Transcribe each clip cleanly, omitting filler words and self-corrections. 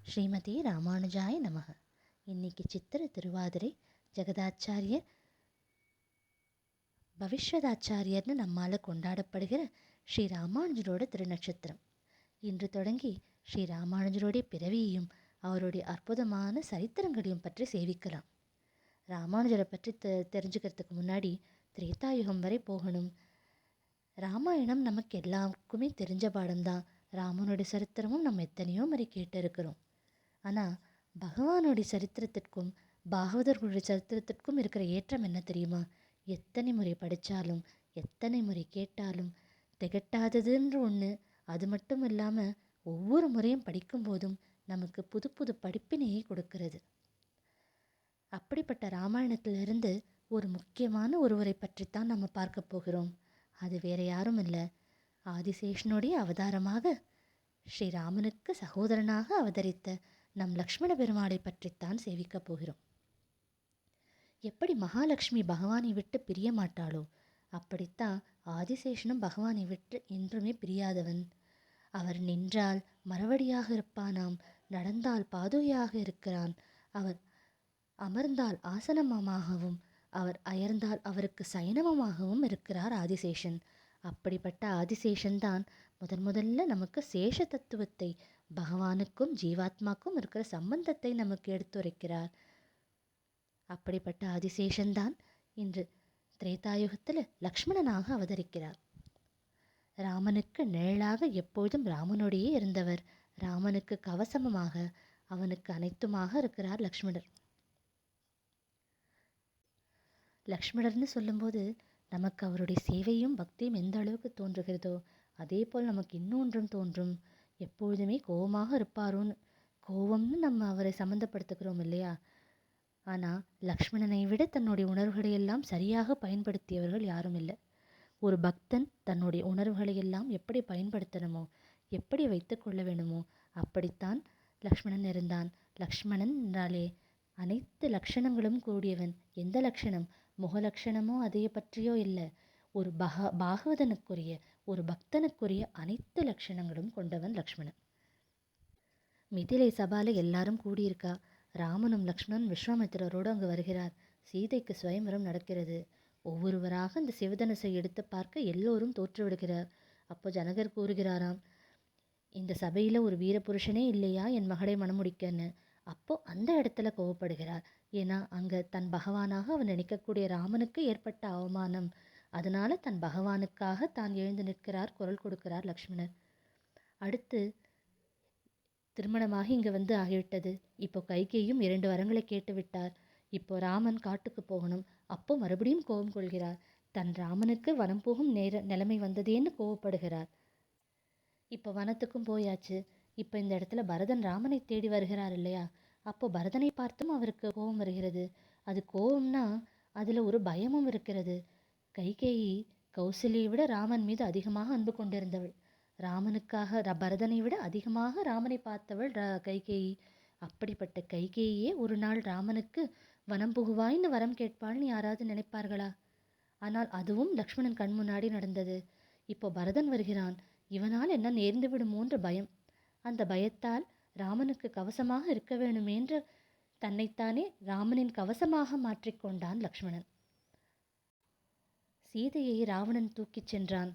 ஸ்ரீமதி ராமானுஜாய நமக. இன்னைக்கு சித்திர திருவாதிரை ஜெகதாச்சாரியர் பவிஷ்வதாச்சாரியர்னு நம்மால் கொண்டாடப்படுகிற ஸ்ரீ ராமானுஜரோட திருநட்சத்திரம். இன்று தொடங்கி ஸ்ரீ ராமானுஜருடைய பிறவியையும் அவருடைய அற்புதமான சரித்திரங்களையும் பற்றி சேவிக்கலாம். ராமானுஜரை பற்றி தெரிஞ்சுக்கிறதுக்கு முன்னாடி திரேதாயுகம் வரை போகணும். ராமாயணம் நமக்கு எல்லாருக்குமே தெரிஞ்ச பாடம்தான். ராமனுடைய சரித்திரமும் நம்ம எத்தனையோ முறை கேட்டு இருக்கிறோம். ஆனால் பகவானுடைய சரித்திரத்திற்கும் பாகவதர்களுடைய சரித்திரத்திற்கும் இருக்கிற ஏற்றம் என்ன தெரியுமா? எத்தனை முறை படித்தாலும் எத்தனை முறை கேட்டாலும் திகட்டாததுன்ற ஒன்று. அது மட்டும் இல்லாமல் ஒவ்வொரு முறையும் படிக்கும்போதும் நமக்கு புது புது படிப்பினையை கொடுக்கிறது. அப்படிப்பட்ட ராமாயணத்திலிருந்து ஒரு முக்கியமான ஒருவரை பற்றித்தான் நம்ம பார்க்க போகிறோம். அது வேற யாரும் இல்லை, ஆதிசேஷனுடைய அவதாரமாக ஸ்ரீராமனுக்கு சகோதரனாக அவதரித்த நம் லக்ஷ்மண பெருமாளை பற்றித்தான் சேவிக்கப் போகிறோம். எப்படி மகாலட்சுமி பகவானை விட்டு பிரிய மாட்டாளோ அப்படித்தான் ஆதிசேஷனும் பகவானை விட்டு என்றுமே பிரியாதவன். அவர் நின்றால் மரவடியாக இருப்பானாம், நடந்தால் பாதுகையாக இருக்கிறான், அவர் அமர்ந்தால் ஆசனமாகவும் அவர் அயர்ந்தால் அவருக்கு சயனமாகவும் இருக்கிறார் ஆதிசேஷன். அப்படிப்பட்ட ஆதிசேஷன் தான் முதல்ல நமக்கு சேஷ தத்துவத்தை, பகவானுக்கும் ஜீவாத்மாக்கும் இருக்கிற சம்பந்தத்தை நமக்கு எடுத்துரைக்கிறார். அப்படிப்பட்ட ஆதிசேஷன்தான் இன்று திரேதாயுகத்தில் லக்ஷ்மணனாக அவதரிக்கிறார். ராமனுக்கு நிழலாக எப்பொழுதும் ராமனோடையே இருந்தவர். ராமனுக்கு கவசமமாக, அவனுக்கு அனைத்துமாக இருக்கிறார் லக்ஷ்மணர். லக்ஷ்மணர்னு சொல்லும்போது நமக்கு அவருடைய சேவையும் பக்தியும் எந்த அளவுக்கு தோன்றுகிறதோ அதே போல் நமக்கு இன்னொன்றும் தோன்றும். எப்பொழுதுமே கோபமாக இருப்பாரோன்னு, கோபம்னு நம்ம அவரை சம்மந்தப்படுத்துகிறோம் இல்லையா? ஆனால் லக்ஷ்மணனை விட தன்னுடைய உணர்வுகளை எல்லாம் சரியாக பயன்படுத்தியவர்கள் யாரும் இல்லை. ஒரு பக்தன் தன்னுடைய உணர்வுகளை எல்லாம் எப்படி பயன்படுத்தணுமோ, எப்படி வைத்து கொள்ள வேணுமோ அப்படித்தான் லக்ஷ்மணன் இருந்தான். லக்ஷ்மணன் என்றாலே அனைத்து லட்சணங்களும் கூடியவன். எந்த லட்சணம்? முகலட்சணமோ அதை பற்றியோ இல்லை, ஒரு பாகவதனுக்குரிய, ஒரு பக்தனுக்குரிய அனைத்து லட்சணங்களும் கொண்டவன் லக்ஷ்மணன். மிதிலை சபால எல்லாரும் கூடியிருக்கா. ராமனும் லக்ஷ்மணன் விஸ்வாமித்திரரோடு அங்கு வருகிறார். சீதைக்கு சுயம்பரம் நடக்கிறது. ஒவ்வொருவராக இந்த சிவதனுசை எடுத்து பார்க்க எல்லோரும் தோற்றுவிடுகிறார். அப்போ ஜனகர் கூறுகிறாராம், இந்த சபையில் ஒரு வீரபுருஷனே இல்லையா என் மகளை மணமுடிக்கன்னு. அப்போ அந்த இடத்துல கோவப்படுகிறார். ஏன்னா அங்கே தன் பகவானாக அவன் நினைக்கக்கூடிய ராமனுக்கு ஏற்பட்ட அவமானம். அதனால தன் பகவானுக்காக தான் எழுந்து நிற்கிறார், குரல் கொடுக்கிறார் லக்ஷ்மணர். அடுத்து திருமணமாகி இங்கே வந்து ஆகிவிட்டது. இப்போ கைகேயும் 2 வரங்களை கேட்டு விட்டார். இப்போ ராமன் காட்டுக்கு போகணும். அப்போ மறுபடியும் கோபம் கொள்கிறார். தன் ராமனுக்கு வனம் போகும் நிலைமை வந்ததேன்னு கோவப்படுகிறார். இப்போ வனத்துக்கும் போயாச்சு. இப்போ இந்த இடத்துல பரதன் ராமனை தேடி வருகிறார் இல்லையா? அப்போ பரதனை பார்த்தும் அவருக்கு கோபம் வருகிறது. அது கோபம்னா அதில் ஒரு பயமும் இருக்கிறது. கைகேயி கௌசல்யை விட ராமன் மீது அதிகமாக அன்பு கொண்டிருந்தவள். ராமனுக்காக பரதனை விட அதிகமாக ராமனை பார்த்தவள் கைகேயி. அப்படிப்பட்ட கைகேயியே ஒரு நாள் ராமனுக்கு வனம் புகுவாய்னு வரம் கேட்பாள்னு யாராவது நினைப்பார்களா? ஆனால் அதுவும் லக்ஷ்மணன் கண் முன்னாடி நடந்தது. இப்போ பரதன் வருகிறான். இவனால் என்ன நேர்ந்து விடுமோன்ற பயம். அந்த பயத்தால் ராமனுக்கு கவசமாக இருக்க வேணுமென்று தன்னைத்தானே ராமனின் கவசமாக மாற்றிக்கொண்டான் லக்ஷ்மணன். சீதையை ராவணன் தூக்கிச் சென்றான்.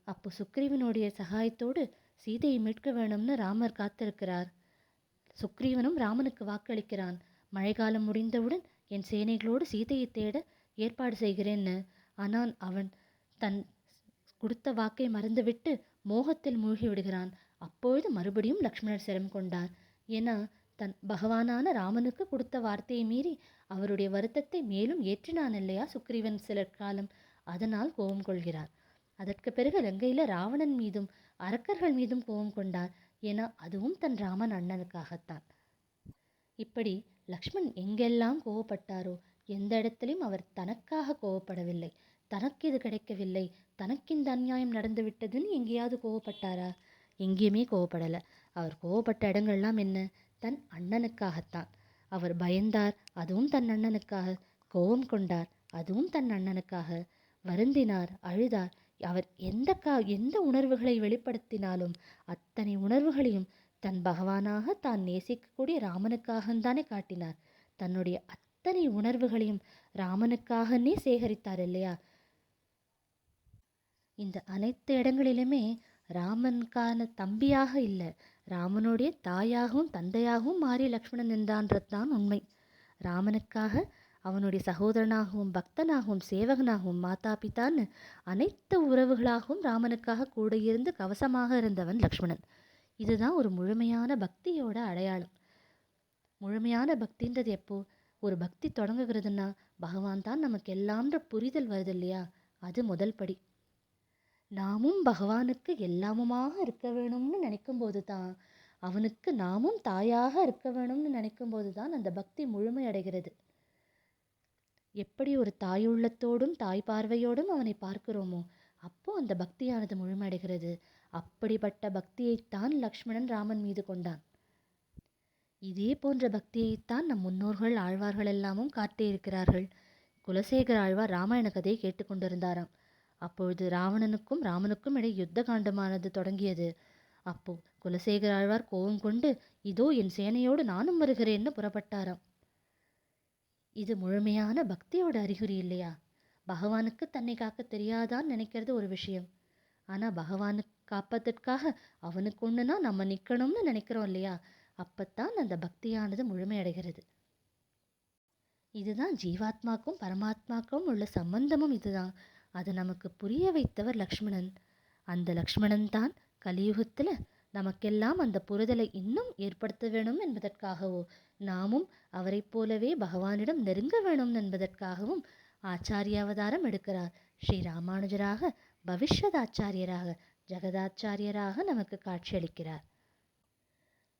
அப்போ சுக்ரீவனுடைய சகாயத்தோடு சீதையை மீட்க வேணும்னு ராமர் காத்திருக்கிறார். சுக்ரீவனும் ராமனுக்கு வாக்களிக்கிறான். மழைக்காலம் முடிந்தவுடன் என் சேனைகளோடு சீதையை தேட ஏற்பாடு செய்கிறேன்னு. ஆனால் அவன் தன் கொடுத்த வாக்கை மறந்துவிட்டு மோகத்தில் மூழ்கி விடுகிறான். அப்பொழுது மறுபடியும் லக்ஷ்மணர் சிரம் கொண்டார். ஏன்னா தன் பகவானான ராமனுக்கு கொடுத்த வார்த்தையை மீறி அவருடைய வருத்தத்தை மேலும் ஏற்றினான் இல்லையா சுக்ரீவன் சில காலம். அதனால் கோபம் கொள்கிறார். அதற்கு பிறகு லங்கையில் ராவணன் மீதும் அரக்கர்கள் மீதும் கோபம் கொண்டார். ஏன்னா அதுவும் தன் ராமன் அண்ணனுக்காகத்தான். இப்படி லக்ஷ்மண் எங்கெல்லாம் கோவப்பட்டாரோ எந்த இடத்திலும் அவர் தனக்காக கோவப்படவில்லை. தனக்கு இது கிடைக்கவில்லை, தனக்கு இந்த அநியாயம் நடந்து விட்டதுன்னு எங்கேயாவது கோவப்பட்டாரா? எங்கேயுமே கோவப்படலை. அவர் கோவப்பட்ட இடங்கள்லாம் என்ன? தன் அண்ணனுக்காகத்தான். அவர் பயந்தார், அதுவும் தன் அண்ணனுக்காக. கோபம் கொண்டார், அதுவும் தன் அண்ணனுக்காக. வருந்தினார், அழுதார். அவர் எந்த உணர்வுகளை வெளிப்படுத்தினாலும் அத்தனை உணர்வுகளையும் தன் பகவானாக தான் நேசிக்கக்கூடிய ராமனுக்காகத்தானே காட்டினார். தன்னுடைய அத்தனை உணர்வுகளையும் ராமனுக்காகனே சேகரித்தார் இல்லையா? இந்த அனைத்து இடங்களிலுமே ராமனுக்கான தம்பியாக இல்லை, ராமனுடைய தாயாகவும் தந்தையாகவும் மாறி லக்ஷ்மணன் நின்றான்றது தான் உண்மை. ராமனுக்காக அவனுடைய சகோதரனாகவும் பக்தனாகவும் சேவகனாகவும் மாதா பிதான்னு அனைத்து உறவுகளாகவும் ராமனுக்காக கூட இருந்து கவசமாக இருந்தவன் லக்ஷ்மணன். இதுதான் ஒரு முழுமையான பக்தியோட அடையாளம். முழுமையான பக்தின்றது எப்போ? ஒரு பக்தி தொடங்குகிறதுன்னா பகவான் தான் நமக்கு எல்லாம்ன்ற புரிதல் வருது இல்லையா? அது முதல் படி. நாமும் பகவானுக்கு எல்லாமுமாக இருக்க வேணும்னு நினைக்கும்போது தான், அவனுக்கு நாமும் தாயாக இருக்க வேணும்னு நினைக்கும்போது தான் அந்த பக்தி முழுமையடைகிறது. எப்படி ஒரு தாயுள்ளத்தோடும் தாய் பார்வையோடும் அவனை பார்க்கிறோமோ அப்போ அந்த பக்தியானது முழுமையடைகிறது. அப்படிப்பட்ட பக்தியைத்தான் லக்ஷ்மணன் ராமன் மீது கொண்டான். இதே போன்ற பக்தியைத்தான் நம் முன்னோர்கள் ஆழ்வார்கள் எல்லாமும் காட்டியிருக்கிறார்கள். குலசேகர ஆழ்வார் ராமாயண கதையை கேட்டுக்கொண்டிருந்தாராம். அப்பொழுது ராமனுக்கும் இடையே யுத்த காண்டமானது தொடங்கியது. அப்போ குலசேகர ஆழ்வார் கோபம் கொண்டு, இதோ என் சேனையோடு நானும் வருகிறேன்னு புறப்பட்டாராம். இது முழுமையான பக்தியோட அறிகுறி இல்லையா? பகவானுக்கு தன்னை காக்க தெரியாதான்னு நினைக்கிறது ஒரு விஷயம். ஆனா பகவானுக்கு காப்பதற்காக அவனுக்கு ஒண்ணுனா நம்ம நிக்கணும்னு நினைக்கிறோம் இல்லையா? அப்பத்தான் அந்த பக்தியானது முழுமையடைகிறது. இதுதான் ஜீவாத்மாக்கும் பரமாத்மாக்கும் உள்ள சம்பந்தமும் இதுதான். அதை நமக்கு புரிய வைத்தவர் லக்ஷ்மணன். அந்த லக்ஷ்மணன் தான் கலியுகத்துல நமக்கெல்லாம் அந்த புரிதலை இன்னும் ஏற்படுத்த வேணும் என்பதற்காகவோ, நாமும் அவரை போலவே பகவானிடம் நெருங்க வேணும் என்பதற்காகவும் ஆச்சாரிய அவதாரம் எடுக்கிறார். ஸ்ரீ ராமானுஜராக, பவிஷ்யதாச்சாரியராக, ஜெகதாச்சாரியராக நமக்கு காட்சியளிக்கிறார்.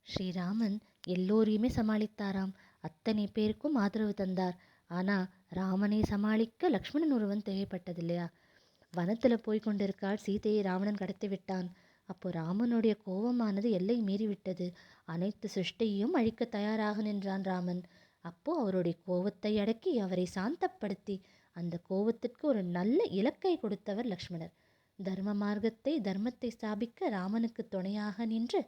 ஸ்ரீராமன் எல்லோரையுமே சமாளித்தாராம். அத்தனை பேருக்கும் ஆதரவு தந்தார். ஆனா ராமனை சமாளிக்க லக்ஷ்மணன் ஒருவன் தேவைப்பட்டது இல்லையா? வனத்துல போய் கொண்டிருக்காள் சீதையை ராவணன் கடத்தி விட்டான். அப்போ ராமனுடைய கோபமானது எல்லை மீறிவிட்டது. அனைத்து சிருஷ்டியையும் அழிக்க தயாராக நின்றான் ராமன். அப்போ அவருடைய கோபத்தை அடக்கி அவரை சாந்தப்படுத்தி அந்த கோபத்திற்கு ஒரு நல்ல இலக்கை கொடுத்தவர் லக்ஷ்மணர். தர்ம மார்க்கத்தை தர்மத்தை ஸ்தாபிக்க ராமனுக்கு துணையாக நின்று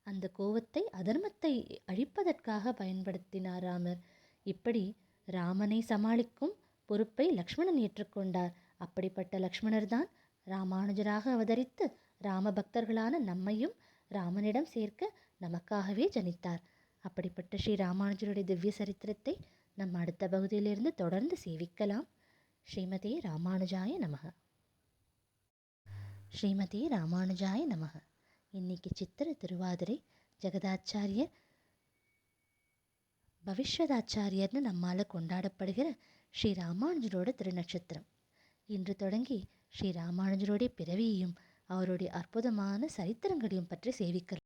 அந்த கோபத்தை அதர்மத்தை அழிப்பதற்காக பயன்படுத்தினார் ராமர். இப்படி ராமனை சமாளிக்கும் பொறுப்பை லக்ஷ்மணன் ஏற்றுக்கொண்டார். அப்படிப்பட்ட லக்ஷ்மணர் தான் ராமானுஜராக அவதரித்து ராம பக்தர்களான நம்மையும் ராமனிடம் சேர்க்க நமக்காகவே ஜனித்தார். அப்படிப்பட்ட ஸ்ரீ ராமானுஜருடைய திவ்ய சரித்திரத்தை நம் அடுத்த பகுதியிலிருந்து தொடர்ந்து சேவிக்கலாம். ஸ்ரீமதே ராமானுஜாய நமக. ஸ்ரீமதே ராமானுஜாய நமக. இன்னைக்கு சித்திர திருவாதிரை ஜெகதாச்சாரியர் பவிஷ்யதாச்சாரியர்னு நம்மால் கொண்டாடப்படுகிற ஸ்ரீ ராமானுஜரோட திருநட்சத்திரம். இன்று தொடங்கி ஸ்ரீ ராமானுஜருடைய பிறவியையும் அவருடைய அற்புதமான சரித்திரங்களையும் பற்றி சேவிக்கலாம்.